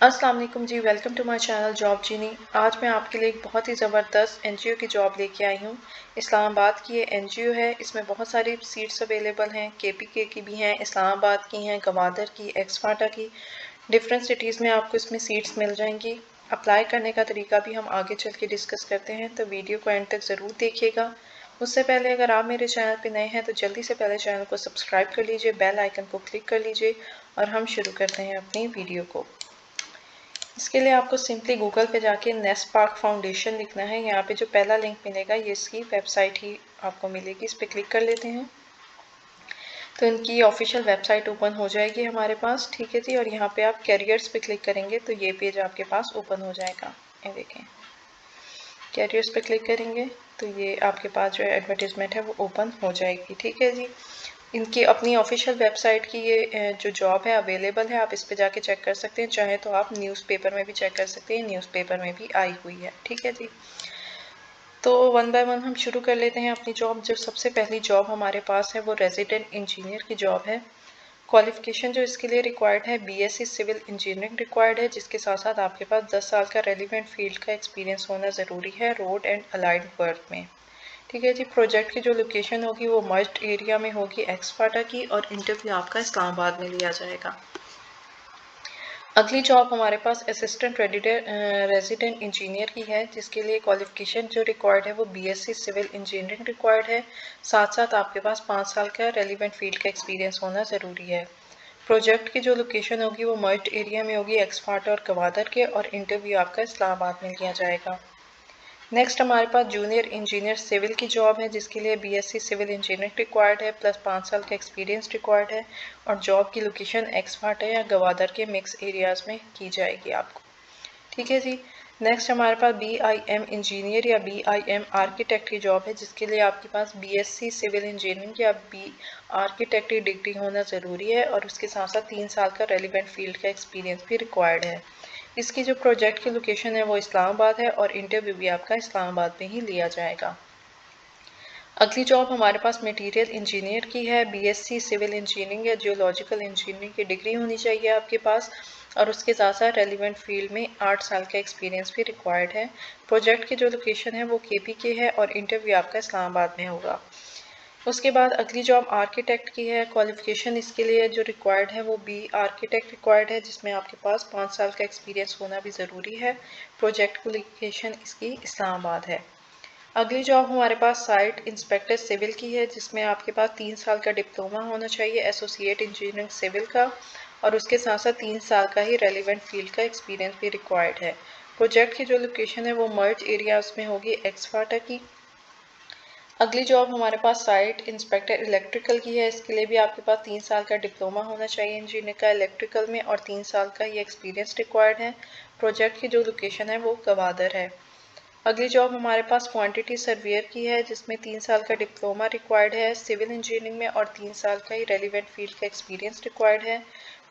अस्सलाम वालेकुम जी। Welcome to my channel Job Genie. आज मैं आपके लिए एक बहुत ही ज़बरदस्त एनजीओ की जॉब लेके आई हूँ। इस्लामाबाद की ये एनजीओ है। इसमें बहुत सारी सीट्स अवेलेबल हैं। केपीके की भी हैं, इस्लामाबाद की हैं, गवादर की, एक्सफाटा की। डिफरेंट सिटीज़ में आपको इसमें सीट्स मिल जाएंगी। अप्लाई करने का तरीका भी हम आगे चल के डिस्कस करते हैं, तो वीडियो को एंड तक ज़रूर देखिएगा। उससे पहले अगर आप मेरे चैनल पर नए हैं तो जल्दी से पहले चैनल को सब्सक्राइब कर लीजिए, बेल आइकन को क्लिक कर लीजिए और हम शुरू करते हैं अपनी वीडियो को। इसके लिए आपको सिंपली गूगल पे जाके नेस्ट पार्क फाउंडेशन लिखना है। यहाँ पे जो पहला लिंक मिलेगा ये इसकी वेबसाइट ही आपको मिलेगी। इस पर क्लिक कर लेते हैं तो इनकी ऑफिशियल वेबसाइट ओपन हो जाएगी हमारे पास। ठीक है जी। और यहाँ पे आप कैरियर्स पे क्लिक करेंगे तो ये पेज आपके पास ओपन हो जाएगा। ये देखें, कैरियर्स पे क्लिक करेंगे तो ये आपके पास जो एडवर्टीजमेंट है वो ओपन हो जाएगी। ठीक है जी। इनकी अपनी ऑफिशियल वेबसाइट की ये जो जॉब है अवेलेबल है, आप इस पे जाके चेक कर सकते हैं। चाहे तो आप न्यूज़पेपर में भी चेक कर सकते हैं, न्यूज़पेपर में भी आई हुई है। ठीक है जी। तो वन बाय वन हम शुरू कर लेते हैं अपनी जॉब। जो सबसे पहली जॉब हमारे पास है वो रेजिडेंट इंजीनियर की जॉब है। क्वालिफिकेशन जो इसके लिए रिक्वायर्ड है, बीएससी सिविल इंजीनियरिंग रिक्वायर्ड है, जिसके साथ साथ आपके पास 10 साल का रेलिवेंट फील्ड का एक्सपीरियंस होना ज़रूरी है रोड एंड अलाइड वर्क में। ठीक है जी। प्रोजेक्ट की जो लोकेशन होगी वो मर्ज्ड एरिया में होगी, एक्सफाटा की, और इंटरव्यू आपका इस्लामाबाद में लिया जाएगा। अगली जॉब हमारे पास असिस्टेंट रेजिडेंट इंजीनियर की है, जिसके लिए क्वालिफिकेशन जो रिक्वायर्ड है वो बीएससी सिविल इंजीनियरिंग रिक्वायर्ड है। साथ साथ आपके पास 5 साल का रेलिवेंट फील्ड का एक्सपीरियंस होना ज़रूरी है। प्रोजेक्ट की जो लोकेशन होगी वो मर्ज्ड एरिया में होगी, एक्सफाटा और गवादर के, और इंटरव्यू आपका इस्लामाबाद में लिया जाएगा। नेक्स्ट हमारे पास जूनियर इंजीनियर सिविल की जॉब है, जिसके लिए बीएससी सिविल इंजीनियरिंग रिक्वायर्ड है प्लस 5 साल का एक्सपीरियंस रिक्वायर्ड है, और जॉब की लोकेशन एक्सफाटा या गवादर के मिक्स एरियाज में की जाएगी आपको। ठीक है जी। नेक्स्ट हमारे पास बीआईएम इंजीनियर या बीआईएम आर्किटेक्ट की जॉब है, जिसके लिए आपके पास बीएससी सिविल इंजीनियरिंग या बी आर्किटेक्ट की डिग्री होना ज़रूरी है, और उसके साथ साथ 3 साल का रेलिवेंट फील्ड का एक्सपीरियंस भी रिक्वायर्ड है। इसकी जो प्रोजेक्ट की लोकेशन है वो इस्लामाबाद है, और इंटरव्यू भी आपका इस्लामाबाद में ही लिया जाएगा। अगली जॉब हमारे पास मटेरियल इंजीनियर की है। बीएससी सिविल इंजीनियरिंग या जियोलॉजिकल इंजीनियरिंग की डिग्री होनी चाहिए आपके पास, और उसके साथ साथ रेलिवेंट फील्ड में 8 साल का एक्सपीरियंस भी रिक्वायर्ड है। प्रोजेक्ट की जो लोकेशन है वो केपीके है, और इंटरव्यू आपका इस्लामाबाद में होगा। उसके बाद अगली जॉब आर्किटेक्ट की है। क्वालिफिकेशन इसके लिए जो रिक्वायर्ड है वो बी आर्किटेक्ट रिक्वायर्ड है, जिसमें आपके पास 5 साल का एक्सपीरियंस होना भी ज़रूरी है। प्रोजेक्ट की लोकेशन इसकी इस्लामाबाद है। अगली जॉब हमारे पास साइट इंस्पेक्टर सिविल की है, जिसमें आपके पास 3 साल का डिप्लोमा होना चाहिए एसोसिएट इंजीनियरिंग सिविल का, और उसके साथ साथ 3 साल का ही रेलिवेंट फील्ड का एक्सपीरियंस भी रिक्वायर्ड है। प्रोजेक्ट की जो लोकेशन है वो मर्ज एरियाज में होगी, एक्सफाटा की। अगली जॉब हमारे पास साइट इंस्पेक्टर इलेक्ट्रिकल की है। इसके लिए भी आपके पास 3 साल का डिप्लोमा होना चाहिए इंजीनियर का इलेक्ट्रिकल में, और 3 साल का ये एक्सपीरियंस रिक्वायर्ड है। प्रोजेक्ट की जो लोकेशन है वो गवादर है। अगली जॉब हमारे पास क्वांटिटी सर्वेयर की है, जिसमें 3 साल का डिप्लोमा रिक्वायर्ड है सिविल इंजीनियरिंग में, और 3 साल का ही रेलिवेंट फील्ड का एक्सपीरियंस रिक्वायर्ड है।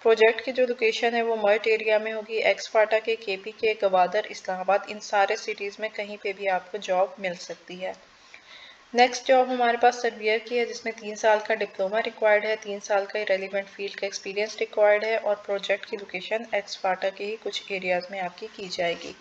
प्रोजेक्ट की जो लोकेशन है वो मर्ट एरिया में होगी, एक्सफाटा के, केपी के, गवादर, इस्लामाबाद, इन सारे सिटीज़ में कहीं पे भी आपको जॉब मिल सकती है। नेक्स्ट जॉब हमारे पास सर्वेयर की है, जिसमें 3 साल का डिप्लोमा रिक्वायर्ड है, 3 साल का रेलिवेंट फील्ड का एक्सपीरियंस रिक्वायर्ड है, और प्रोजेक्ट की लोकेशन एक्सफाटा के ही कुछ एरियाज में आपकी की जाएगी।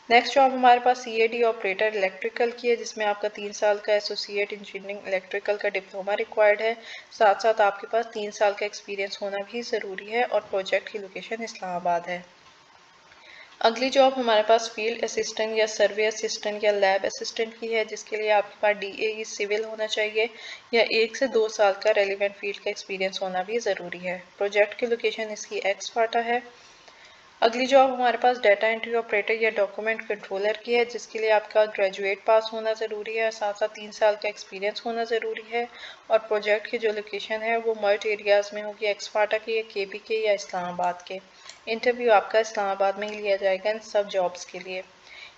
नेक्स्ट जॉब हमारे पास सीएडी ऑपरेटर इलेक्ट्रिकल की है, जिसमें आपका 3 साल का एसोसिएट इंजीनियरिंग इलेक्ट्रिकल का डिप्लोमा रिक्वायर्ड है। साथ साथ आपके पास 3 साल का एक्सपीरियंस होना भी ज़रूरी है, और प्रोजेक्ट की लोकेशन इस्लामाबाद है। अगली जॉब हमारे पास फील्ड असिस्टेंट या सर्वे असिस्टेंट या लैब असिस्टेंट की है, जिसके लिए आपके पास डीएई सिविल होना चाहिए या 1 से 2 साल का रेलिवेंट फील्ड का एक्सपीरियंस होना भी ज़रूरी है। प्रोजेक्ट की लोकेशन इसकी एक्सफाटा है। अगली जॉब हमारे पास डाटा एंट्री ऑपरेटर या डॉक्यूमेंट कंट्रोलर की है, जिसके लिए आपका ग्रेजुएट पास होना ज़रूरी है, साथ साथ 3 साल का एक्सपीरियंस होना ज़रूरी है, और प्रोजेक्ट की जो लोकेशन है वो मर्ज एरियाज़ में होगी, एक्सफाटा के या केपी के या इस्लामाबाद के। इंटरव्यू आपका इस्लामाबाद में ही लिया जाएगा इन सब जॉब्स के लिए।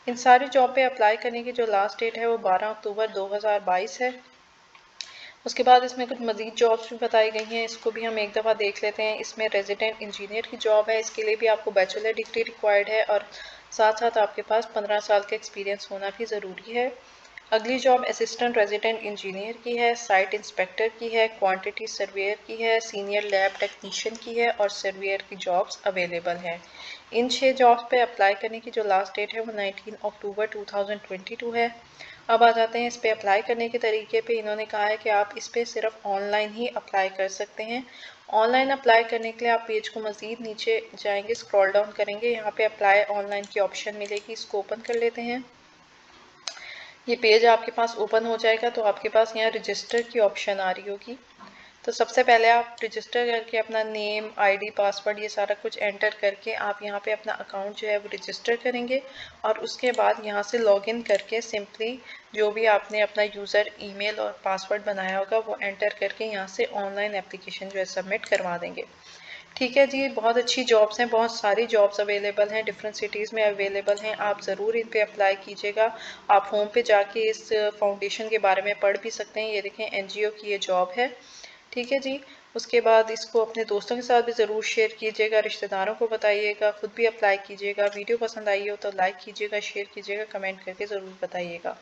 इन सारी जॉब पे अप्लाई करने की जो लास्ट डेट है वो 12 अक्टूबर 2022 है। उसके बाद इसमें कुछ मज़ीद जॉब्स भी बताई गई हैं, इसको भी हम एक दफ़ा देख लेते हैं। इसमें रेजिडेंट इंजीनियर की जॉब है, इसके लिए भी आपको बैचलर डिग्री रिक्वायर्ड है, और साथ साथ आपके पास 15 साल का एक्सपीरियंस होना भी ज़रूरी है। अगली जॉब असिस्टेंट रेजिडेंट इंजीनियर की है, साइट इंस्पेक्टर की है, क्वांटिटी सर्वेयर की है, सीनियर लैब टेक्नीशियन की है और सर्वेयर की जॉब्स अवेलेबल हैं। इन 6 जॉब्स पे अप्लाई करने की जो लास्ट डेट है वो 19 अक्टूबर 2022 है। अब आ जाते हैं इस पे अप्लाई करने के तरीके पे। इन्होंने कहा है कि आप इस पे सिर्फ ऑनलाइन ही अप्लाई कर सकते हैं। ऑनलाइन अप्लाई करने के लिए आप पेज को मज़ीद नीचे जाएंगे, स्क्रॉल डाउन करेंगे, यहाँ पे अप्लाई ऑनलाइन की ऑप्शन मिलेगी, इसको ओपन कर लेते हैं। ये पेज आपके पास ओपन हो जाएगा तो आपके पास यहाँ रजिस्टर की ऑप्शन आ रही होगी। तो सबसे पहले आप रजिस्टर करके अपना नेम, आईडी, पासवर्ड ये सारा कुछ एंटर करके आप यहाँ पे अपना अकाउंट जो है वो रजिस्टर करेंगे और उसके बाद यहाँ से लॉगिन करके सिंपली जो भी आपने अपना यूज़र ईमेल और पासवर्ड बनाया होगा वो एंटर करके यहाँ से ऑनलाइन एप्लीकेशन जो है सबमिट करवा देंगे। ठीक है जी, बहुत अच्छी जॉब्स हैं, बहुत सारी जॉब्स अवेलेबल हैं, डिफरेंट सिटीज़ में अवेलेबल हैं। आप ज़रूर इन पे अप्लाई कीजिएगा। आप होम पे जाके इस फाउंडेशन के बारे में पढ़ भी सकते हैं। ये देखें, एनजीओ की ये जॉब है। ठीक है जी। उसके बाद इसको अपने दोस्तों के साथ भी ज़रूर शेयर कीजिएगा, रिश्तेदारों को बताइएगा, खुद भी अप्लाई कीजिएगा। वीडियो पसंद आई हो तो लाइक कीजिएगा, शेयर कीजिएगा, कमेंट करके ज़रूर बताइएगा।